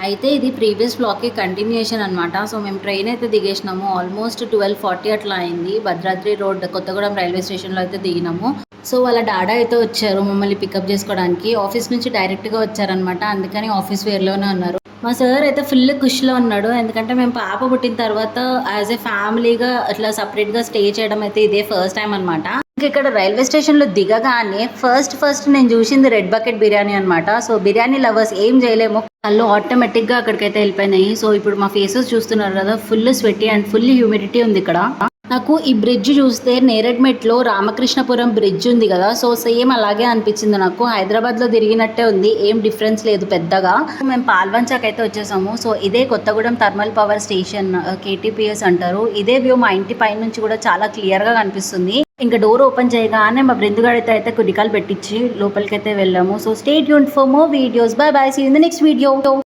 అయితే ఇది previous బ్లాగ్‌కి continuation అనమాట. సో, మేము ట్రైన్ అయితే దిగేసినాము. ఆల్మోస్ట్ 12:40 అట్లా అయింది. భద్రాద్రి రోడ్ కొత్తగూడెం రైల్వే స్టేషన్‌లో అయితే దిగినాము. సో, వాళ్ళ డాడా అయితే వచ్చారు మమ్మల్ని పికప్ చేసుకోవడానికి. ఆఫీస్ నుంచి డైరెక్ట్‌గా వచ్చారనమాట. అందుకని ఆఫీస్ వేర్‌లోనే ఉన్నారు. మా సార్ అయితే ఫుల్ ఖుషిలో ఉన్నాడు. ఎందుకంటే మేము పాప పుట్టిన తర్వాత యాజ్ ఎ ఫ్యామిలీగా అట్లా సెపరేట్‌గా స్టే చేయడం అయితే ఇదే ఫస్ట్ టైమ్ అనమాట. ఇక్కడ రైల్వే స్టేషన్‌లో దిగగానే ఫస్ట్ నేను చూసింది రెడ్ బకెట్ బిర్యానీ అనమాట. సో, బిర్యానీ లవర్స్ ఏం చేయలేము. కళ్ళు ఆటోమేటిక్‌గా అక్కడికైతే వెళ్ళిపోయినాయి. సో, ఇప్పుడు మా ఫేసెస్ చూస్తున్నారు కదా! Full sweaty and full humidity ఉంది ఇక్కడ. నాకు ఈ బ్రిడ్జ్ చూస్తే నేరెడ్మెట్లో రామకృష్ణపురం బ్రిడ్జ్ ఉంది కదా! సో, సేమ్ అలాగే అనిపించింది నాకు. హైదరాబాద్‌లో తిరిగినట్టే ఉంది. ఏం డిఫరెన్స్ లేదు పెద్దగా. మేము పాల్వంచకైతే వచ్చేసాము. సో, ఇదే Kothagudem thermal power station KTPS అంటారు. ఇదే వ్యూ మా ఇంటి పై నుంచి కూడా చాలా క్లియర్‌గా కనిపిస్తుంది. ఇంకా డోర్ ఓపెన్ చేయగానే మా బృందుగాడితో అయితే కుడికాలు పెట్టించి లోపలికైతే వెళ్ళాము. So, stay tuned for more videos. Bye bye. See you in the next video.